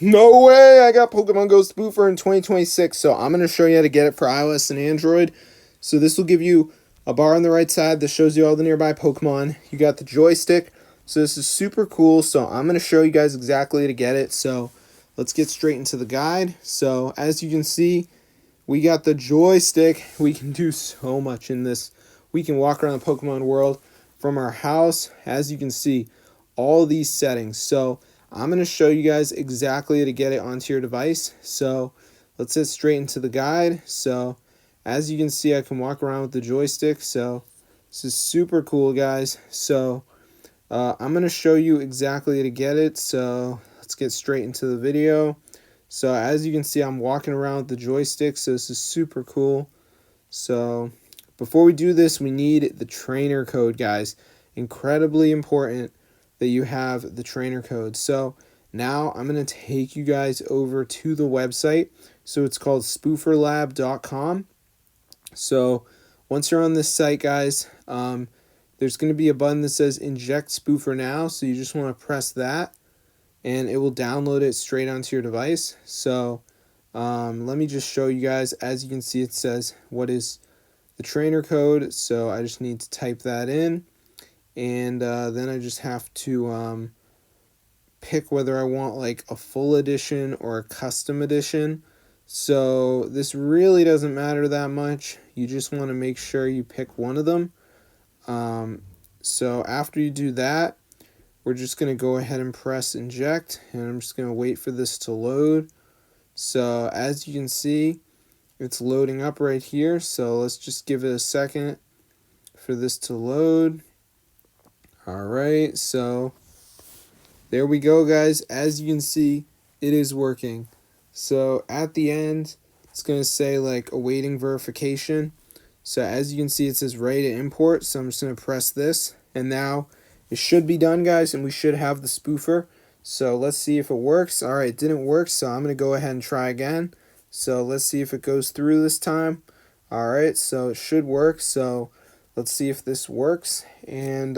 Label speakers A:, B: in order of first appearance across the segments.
A: No way! I got Pokemon Go Spoofer in 2026, so I'm going to show you how to get it for iOS and Android. So this will give you a bar on the right side that shows you all the nearby Pokemon. You got the joystick, so this is super cool. So I'm going to show you guys exactly how to get it. So let's get straight into the guide. So as you can see, we got the joystick. We can do so much in this. We can walk around the Pokemon world from our house. As you can see, all these settings. So I'm going to show you guys exactly how to get it onto your device. So let's get straight into the guide. So as you can see, I can walk around with the joystick. So this is super cool, guys. So I'm going to show you exactly how to get it. So let's get straight into the video. So as you can see, I'm walking around with the joystick. So this is super cool. So before we do this, we need the trainer code, guys. Incredibly important that you have the trainer code. So now I'm going to take you guys over to the website. So it's called spooferlab.com. So once you're on this site, guys, there's going to be a button that says inject spoofer now. So you just want to press that and it will download it straight onto your device. So let me just show you guys. As you can see, it says what is the trainer code. So I just need to type that in. And then I just have to pick whether I want like a full edition or a custom edition. So this really doesn't matter that much. You just want to make sure you pick one of them. So after you do that, we're just going to go ahead and press inject. And I'm just going to wait for this to load. So as you can see, it's loading up right here. So let's just give it a second for this to load. Alright, so there we go, guys. As you can see, it is working. So at the end, it's going to say like awaiting verification. So as you can see, it says ready to import. So I'm just going to press this. And now it should be done, guys, and we should have the spoofer. So let's see if it works. Alright, it didn't work, so I'm going to go ahead and try again. So let's see if it goes through this time. Alright, so it should work. So let's see if this works. And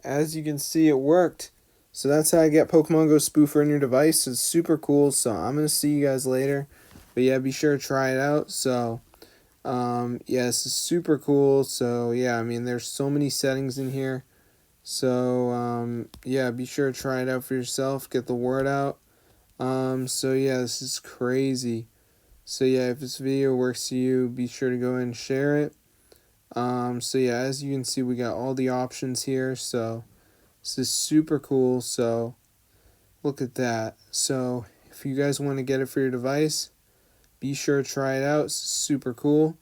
A: as you can see, it worked. So that's how I get Pokemon Go Spoofer on your device. It's super cool. So I'm going to see you guys later. But yeah, be sure to try it out. So yeah, this is super cool. So yeah, I mean, there's so many settings in here. So yeah, be sure to try it out for yourself. Get the word out. So yeah, this is crazy. So yeah, if this video works to you, be sure to go ahead and share it. So yeah, as you can see, we got all the options here. So this is super cool. So look at that. So if you guys want to get it for your device, be sure to try it out. It's super cool.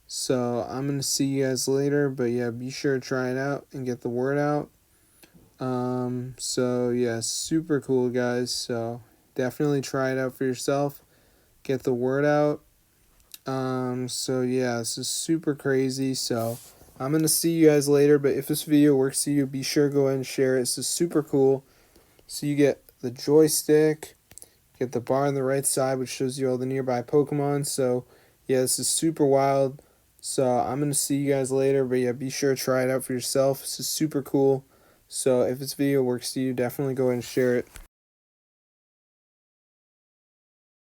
A: So I'm going to see you guys later. But yeah, be sure to try it out and get the word out. So yeah, super cool, guys. So definitely try it out for yourself. Get the word out. So yeah, this is super crazy. So I'm going to see you guys later, but if this video works for you, be sure to go ahead and share it. This is super cool. So you get the joystick, get the bar on the right side, which shows you all the nearby Pokemon. So yeah, this is super wild. So I'm going to see you guys later, but yeah, be sure to try it out for yourself. This is super cool. So if this video works for you, definitely go ahead and share it.